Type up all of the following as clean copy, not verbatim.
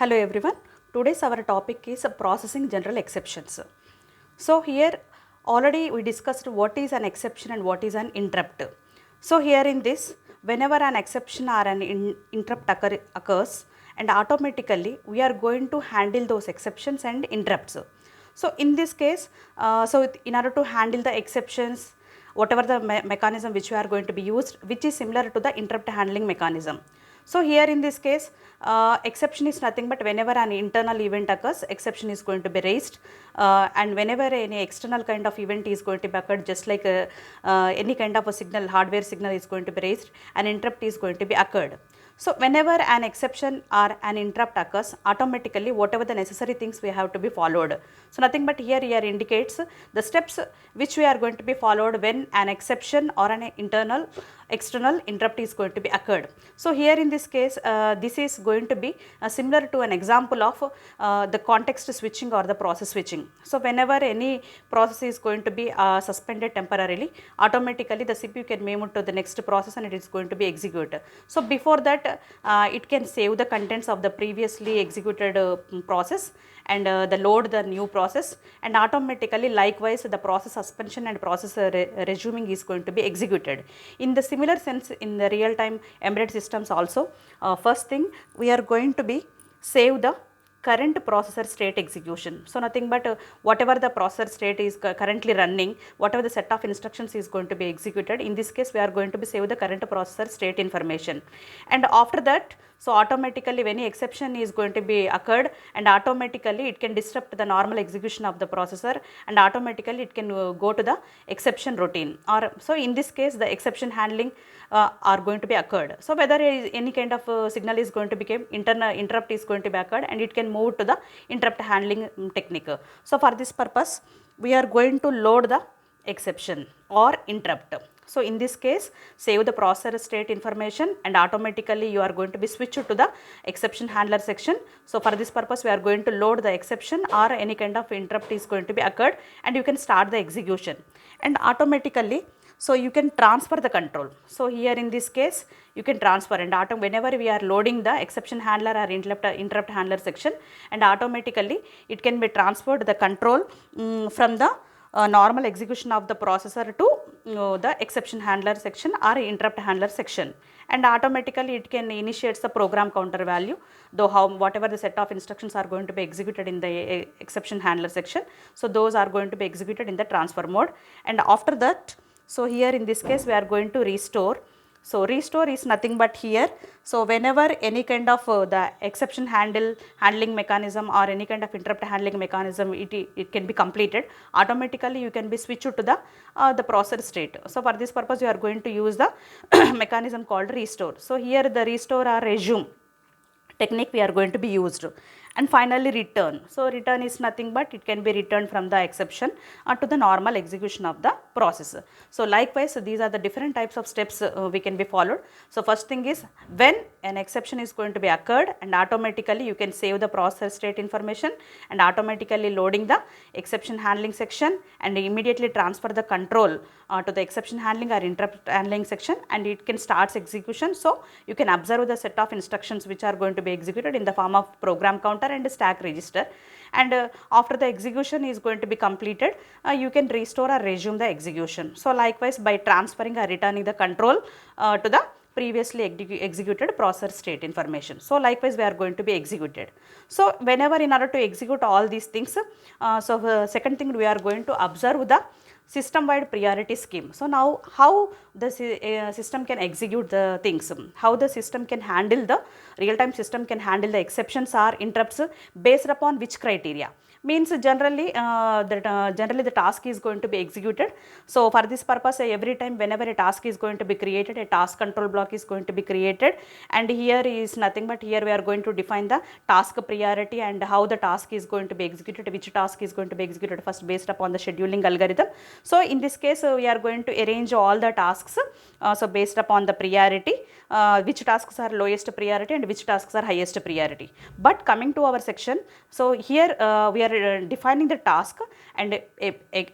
Hello everyone. Today's our topic is processing general exceptions. So here already we discussed what is an exception and what is an interrupt. So here in this, whenever an exception or an interrupt occurs, and automatically we are going to handle those exceptions and interrupts. So in this case, in order to handle the exceptions, whatever the mechanism which we are going to be used, which is similar to the interrupt handling mechanism. So here in this case, exception is nothing but whenever an internal event occurs, exception is going to be raised, and whenever any external kind of event is going to be occurred, just like any kind of a signal, hardware signal is going to be raised, an interrupt is going to be occurred. So whenever an exception or an interrupt occurs, automatically whatever the necessary things we have to be followed. So nothing but here indicates the steps which we are going to be followed when an exception or an external interrupt is going to be occurred. So here in this case, this is going to be similar to an example of the context switching or the process switching. So whenever any process is going to be suspended temporarily, automatically the CPU can move to the next process and it is going to be executed. So before that, it can save the contents of the previously executed process and the load the new process, and automatically likewise the process suspension and process resuming is going to be executed. In the similar sense, in the real time embedded systems also, first thing we are going to be save the current processor state execution. So nothing but whatever the processor state is currently running, whatever the set of instructions is going to be executed, in this case we are going to be save the current processor state information. And after that, so automatically when any exception is going to be occurred, and automatically it can disrupt the normal execution of the processor, and automatically it can go to the exception routine, or so in this case the exception handling are going to be occurred. So whether any kind of signal is going to become internal interrupt is going to be occurred, and it can move to the interrupt handling technique. So for this purpose we are going to load the exception or interrupt. So in this case, save the processor state information, and automatically you are going to be switched to the exception handler section. So for this purpose we are going to load the exception or any kind of interrupt is going to be occurred, and you can start the execution, and automatically so you can transfer the control. So here in this case you can transfer, and whenever we are loading the exception handler or interrupt handler section, and automatically it can be transferred the control from the normal execution of the processor to the exception handler section or interrupt handler section, and automatically it can initiate the program counter value, though whatever the set of instructions are going to be executed in the exception handler section, so those are going to be executed in the transfer mode. And after that, so here in this case we are going to restore. So restore is nothing but here, so whenever any kind of the exception handling mechanism or any kind of interrupt handling mechanism it can be completed, automatically you can be switched to the processor state. So for this purpose you are going to use the mechanism called restore. So here the restore or resume technique we are going to be used. And finally return. So return is nothing but it can be returned from the exception to the normal execution of the process. So likewise these are the different types of steps we can be followed. So first thing is when an exception is going to be occurred, and automatically you can save the process state information, and automatically loading the exception handling section, and immediately transfer the control to the exception handling or interrupt handling section, and it can start execution. So you can observe the set of instructions which are going to be executed in the form of program counter and stack register, and after the execution is going to be completed, you can restore or resume the execution. So likewise by transferring or returning the control to the previously executed processor state information. So likewise we are going to be executed. So whenever in order to execute all these things, second thing we are going to observe the system wide priority scheme. So now how the system can execute the things, how the system can handle the real time system can handle the exceptions or interrupts based upon which criteria. Means generally generally the task is going to be executed. So for this purpose every time whenever a task is going to be created, a task control block is going to be created, and here is nothing but here we are going to define the task priority and how the task is going to be executed, which task is going to be executed first based upon the scheduling algorithm. So in this case we are going to arrange all the tasks so based upon the priority, which tasks are lowest priority and which tasks are highest priority. But coming to our section, so here we are defining the task, and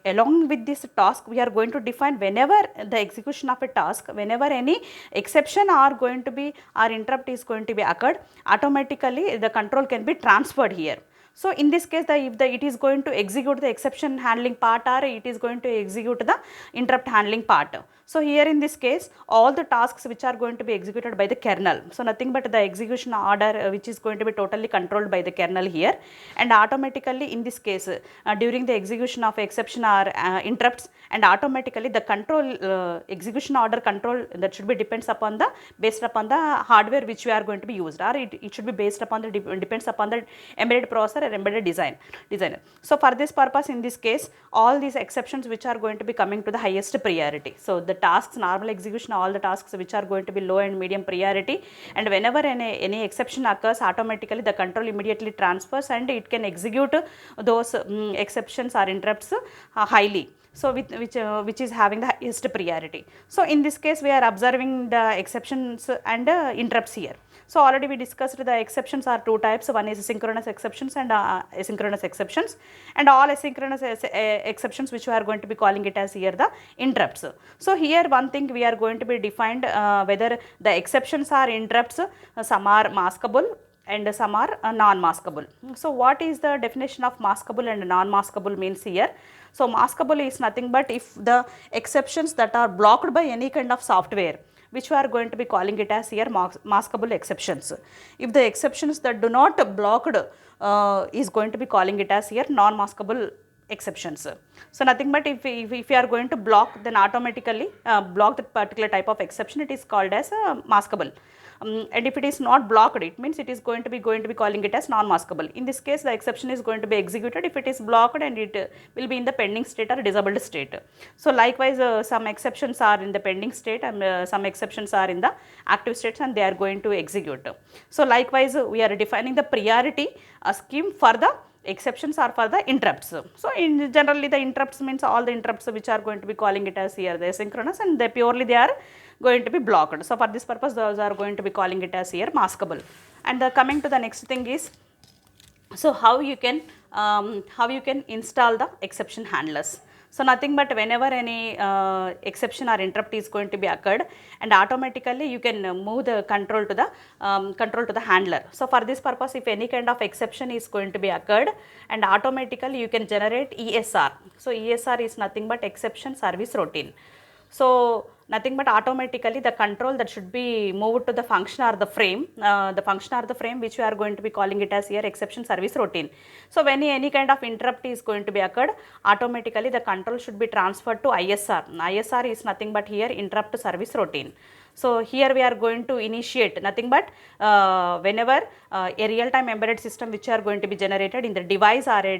along with this task we are going to define whenever the execution of a task, whenever any exception are going to be or interrupt is going to be occurred, automatically the control can be transferred here. So in this case, if it is going to execute the exception handling part, or it is going to execute the interrupt handling part. So here in this case, all the tasks which are going to be executed by the kernel. So nothing but the execution order which is going to be totally controlled by the kernel here, and automatically in this case during the execution of exception or interrupts, and automatically the control execution order control that should be depends upon the based upon the hardware which we are going to be used, or it should be based upon the depends upon the embedded processor or embedded designer. So for this purpose, in this case, all these exceptions which are going to be coming to the highest priority. So the tasks, normal execution, all the tasks which are going to be low and medium priority, and whenever any exception occurs, automatically the control immediately transfers and it can execute those exceptions or interrupts highly. So which is having the highest priority. So in this case, we are observing the exceptions and interrupts here. So already we discussed the exceptions are two types. One is synchronous exceptions and asynchronous exceptions, and all asynchronous exceptions which we are going to be calling it as here the interrupts. So here one thing we are going to be defined whether the exceptions are interrupts, some are maskable and some are non-maskable. So what is the definition of maskable and non-maskable means here? So maskable is nothing but if the exceptions that are blocked by any kind of software, which we are going to be calling it as here maskable exceptions. If the exceptions that do not blocked is going to be calling it as here non-maskable exceptions. So nothing but if we are going to block, then automatically block that particular type of exception, it is called as maskable. And if it is not blocked, it means it is going to be calling it as non-maskable. In this case, the exception is going to be executed if it is blocked and it will be in the pending state or disabled state. So likewise, some exceptions are in the pending state and some exceptions are in the active states and they are going to execute. So likewise, we are defining the priority scheme for the exceptions are for the interrupts. So in generally the interrupts means all the interrupts which are going to be calling it as here the asynchronous, and they are going to be blocked. So for this purpose, those are going to be calling it as here maskable. And coming to the next thing is, so how you can install the exception handlers. So nothing but whenever any exception or interrupt is going to be occurred, and automatically you can move the control to the handler. So for this purpose, if any kind of exception is going to be occurred, and automatically you can generate ESR. So ESR is nothing but exception service routine. So nothing but automatically the control that should be moved to the function or the frame, which we are going to be calling it as here exception service routine. So when any kind of interrupt is going to be occurred, automatically the control should be transferred to ISR. ISR is nothing but here interrupt service routine. So here we are going to initiate nothing but whenever a real-time embedded system which are going to be generated in the device or a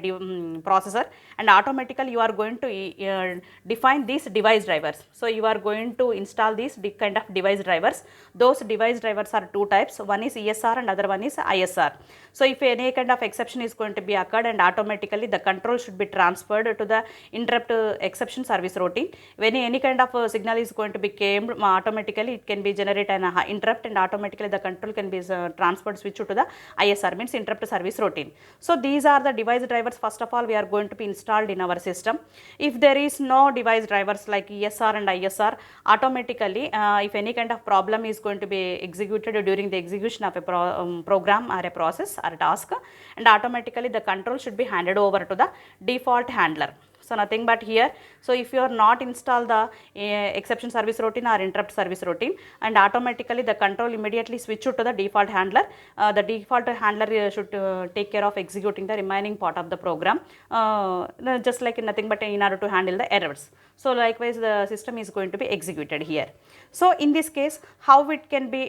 processor, and automatically you are going to define these device drivers. So you are going to install these kind of device drivers. Those device drivers are two types. One is ESR and other one is ISR. So if any kind of exception is going to be occurred, and automatically the control should be transferred to the interrupt exception service routine. When any kind of signal is going to be came, automatically it can be generated an interrupt, and automatically the control can be transferred switch to the ISR, means interrupt service routine. So these are the device drivers first of all we are going to be installed in our system. If there is no device drivers like ESR and ISR, automatically if any kind of problem is going to be executed during the execution of a program or a process or a task, and automatically the control should be handed over to the default handler. So nothing but here, so if you are not install the exception service routine or interrupt service routine, and automatically the control immediately switch to the default handler. The default handler should take care of executing the remaining part of the program, just like nothing but in order to handle the errors. So likewise the system is going to be executed here. So in this case, how it can be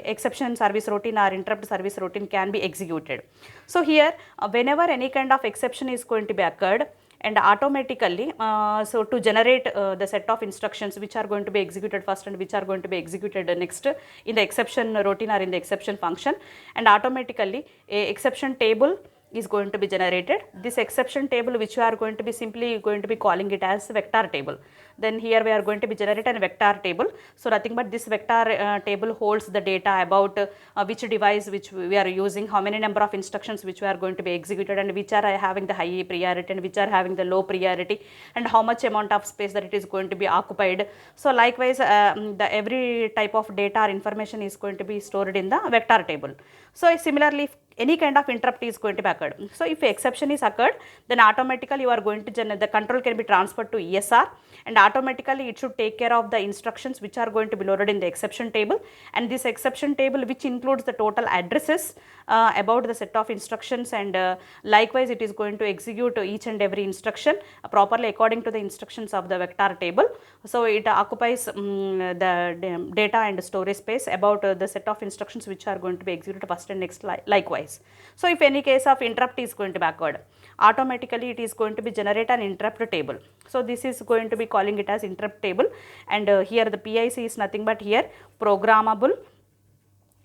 exception service routine or interrupt service routine can be executed. So here whenever any kind of exception is going to be occurred, and automatically so to generate the set of instructions which are going to be executed first and which are going to be executed next in the exception routine or in the exception function, and automatically a exception table is going to be generated. This exception table which we are going to be simply going to be calling it as vector table. Then here we are going to be generating a vector table. So nothing but this vector table holds the data about which device which we are using, how many number of instructions which we are going to be executed, and which are having the high priority and which are having the low priority, and how much amount of space that it is going to be occupied. So likewise the every type of data or information is going to be stored in the vector table. So similarly, if any kind of interrupt is going to be occurred. So if exception is occurred, then automatically you are going to generate, the control can be transferred to ESR, and automatically it should take care of the instructions which are going to be loaded in the exception table. And this exception table, which includes the total addresses about the set of instructions, and likewise it is going to execute each and every instruction properly according to the instructions of the vector table. So it occupies the data and storage space about the set of instructions which are going to be executed first and next likewise. So if any case of interrupt is going to be occurred, automatically it is going to be generate an interrupt table. So this is going to be calling it as interrupt table, and here the PIC is nothing but here programmable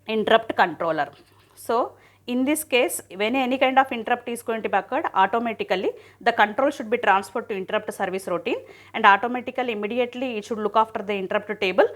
interrupt controller. So in this case, when any kind of interrupt is going to be occurred, automatically the control should be transferred to interrupt service routine, and automatically immediately it should look after the interrupt table.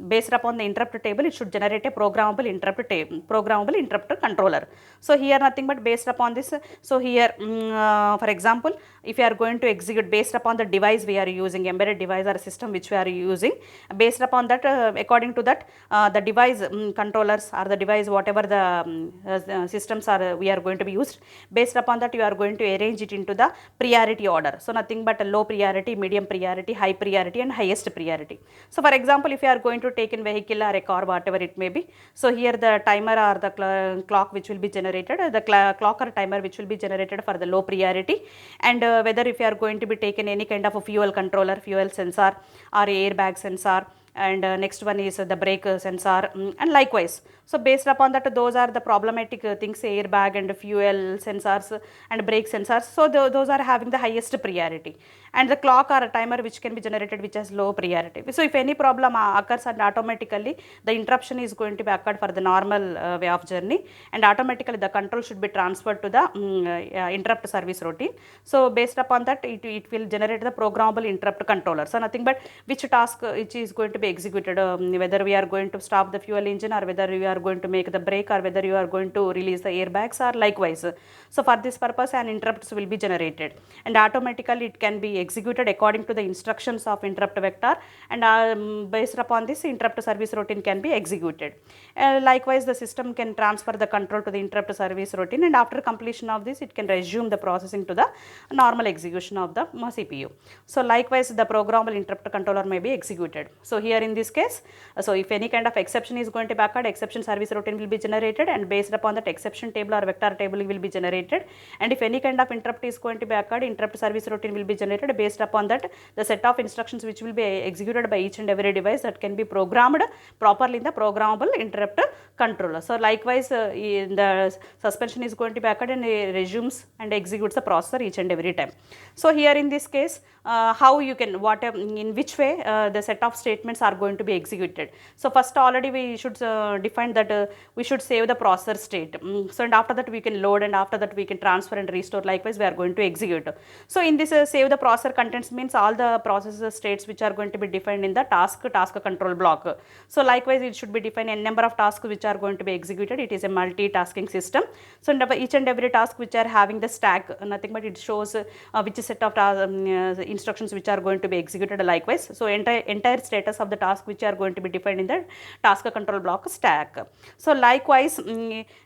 Based upon the interrupt table, it should generate a programmable interrupt controller. So here nothing but based upon this. So here for example, if you are going to execute based upon the device we are using, embedded device or system which we are using, based upon that according to that the device controllers or the device whatever the systems are we are going to be used, based upon that you are going to arrange it into the priority order. So nothing but a low priority, medium priority, high priority and highest priority. So for example, if you are going to take in vehicle or a car, whatever it may be, so here the timer or the clock which will be generated, the clock or timer which will be generated for the low priority, and whether if you are going to be taken any kind of a fuel controller, fuel sensor or airbag sensor, and next one is the brake sensor, and likewise. So based upon that, those are the problematic things, airbag and fuel sensors and brake sensors. So those are having the highest priority, and the clock or a timer which can be generated which has low priority. So if any problem occurs, and automatically the interruption is going to be occurred for the normal way of journey, and automatically the control should be transferred to the interrupt service routine. So based upon that, it will generate the programmable interrupt controller. So nothing but which task which is going to be executed, whether we are going to stop the fuel engine, or whether we are going to make the brake, or whether you are going to release the airbags, or likewise. So for this purpose an interrupts will be generated, and automatically it can be executed according to the instructions of interrupt vector, and based upon this interrupt service routine can be executed. Likewise the system can transfer the control to the interrupt service routine, and after completion of this it can resume the processing to the normal execution of the CPU. So likewise the programmable interrupt controller may be executed. So here in this case, so if any kind of exception is going to be occurred, exception service routine will be generated, and based upon that exception table or vector table will be generated, and if any kind of interrupt is going to be occurred, interrupt service routine will be generated. Based upon that, the set of instructions which will be executed by each and every device that can be programmed properly in the programmable interrupt controller. So likewise the suspension is going to be occurred, and resumes and executes the processor each and every time. So here in this case, how you can, in which way the set of statements are going to be executed. So first already we should define that we should save the processor state. So and after that we can load, and after that we can transfer and restore. Likewise we are going to execute. So in this save the processor contents means all the processor states which are going to be defined in the task control block. So likewise it should be defined a number of tasks which are going to be executed. It is a multitasking system. So each and every task which are having the stack, nothing but it shows which set of instructions which are going to be executed. Likewise, so entire status of the task which are going to be defined in the task control block stack. So likewise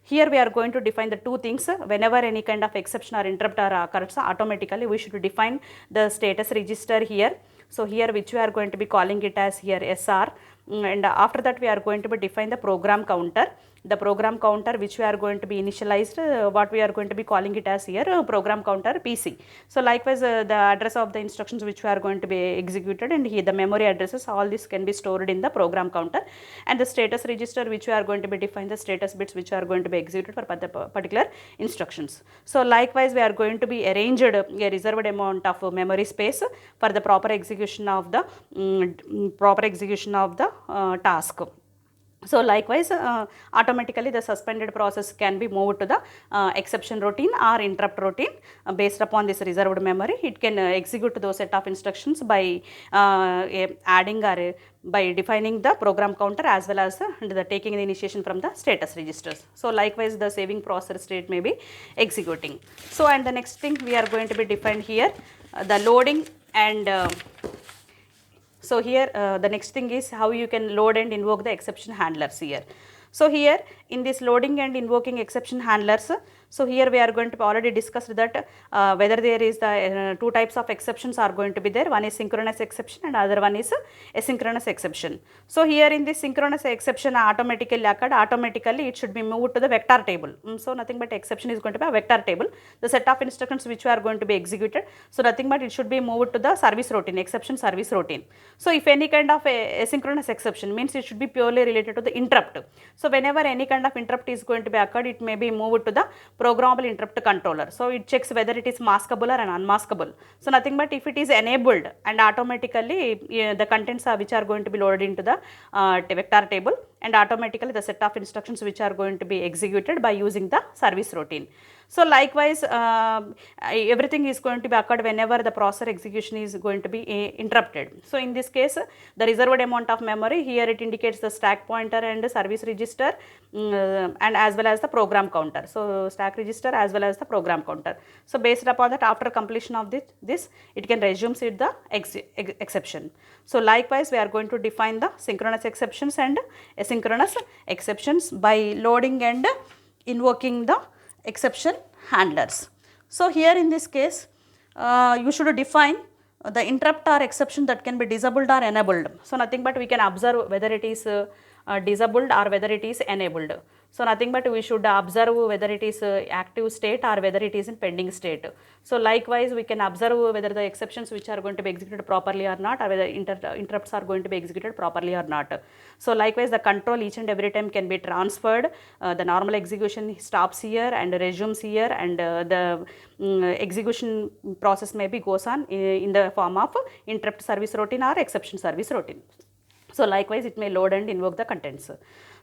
here we are going to define the two things. Whenever any kind of exception or interrupt occurs, automatically we should define the status register here. So here which we are going to be calling it as here SR, and after that we are going to be define the program counter. The program counter which we are going to be initialized, what we are going to be calling it as here program counter PC. So likewise the address of the instructions which we are going to be executed, and here the memory addresses, all this can be stored in the program counter, and the status register which we are going to be define the status bits which are going to be executed for particular instructions. So likewise we are going to be arranged a reserved amount of memory space for the proper execution of the task. So likewise, automatically the suspended process can be moved to the exception routine or interrupt routine based upon this reserved memory. It can execute those set of instructions by adding or by defining the program counter as well as the taking the initiation from the status registers. So likewise, the saving process state may be executing. So and the next thing we are going to be defined here, the loading and so here the next thing is how you can load and invoke the exception handlers here. So here in this loading and invoking exception handlers, so here we are going to already discussed that whether there is the two types of exceptions are going to be there. One is synchronous exception and other one is asynchronous exception. So here in this synchronous exception automatically occurred, automatically it should be moved to the vector table. So nothing but exception is going to be a vector table, the set of instructions which are going to be executed. So nothing but it should be moved to the service routine, exception service routine. So if any kind of asynchronous exception means it should be purely related to the interrupt. So whenever any kind of interrupt is going to be occurred, it may be moved to the programmable interrupt controller. So it checks whether it is maskable or unmaskable. So nothing but if it is enabled and automatically the contents which are going to be loaded into the vector table, and automatically the set of instructions which are going to be executed by using the service routine. So likewise, everything is going to be occurred whenever the processor execution is going to be interrupted. So in this case, the reserved amount of memory here it indicates the stack pointer and service register and as well as the program counter. So stack register as well as the program counter. So based upon that, after completion of this it can resume it the exception. So likewise, we are going to define the synchronous exceptions and asynchronous exceptions by loading and invoking the exception handlers. So here in this case, you should define the interrupt or exception that can be disabled or enabled. So nothing but we can observe whether it is disabled or whether it is enabled. So nothing but we should observe whether it is active state or whether it is in pending state. So likewise, we can observe whether the exceptions which are going to be executed properly or not, or whether interrupts are going to be executed properly or not. So likewise, the control each and every time can be transferred. The normal execution stops here and resumes here, and the execution process maybe goes on in the form of interrupt service routine or exception service routine. So likewise, it may load and invoke the contents.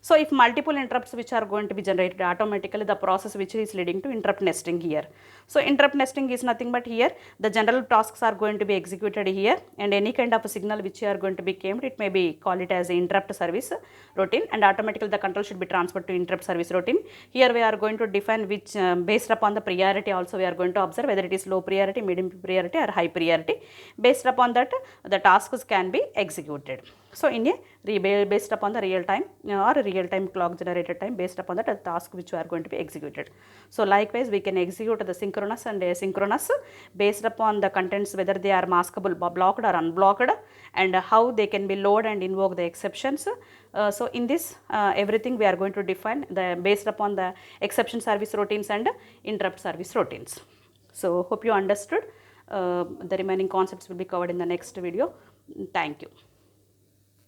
So if multiple interrupts which are going to be generated automatically, the process which is leading to interrupt nesting here. So interrupt nesting is nothing but here the general tasks are going to be executed here, and any kind of a signal which are going to be came, it may be call it as interrupt service routine, and automatically the control should be transferred to interrupt service routine. Here we are going to define which based upon the priority also we are going to observe whether it is low priority, medium priority or high priority. Based upon that, the tasks can be executed. So in a based upon the real time or real time clock generated time, based upon that the task which are going to be executed. So likewise, we can execute the synchronous and asynchronous based upon the contents whether they are maskable, blocked or unblocked, and how they can be load and invoke the exceptions. So in this everything we are going to define the based upon the exception service routines and interrupt service routines. So hope you understood. The remaining concepts will be covered in the next video. Thank you.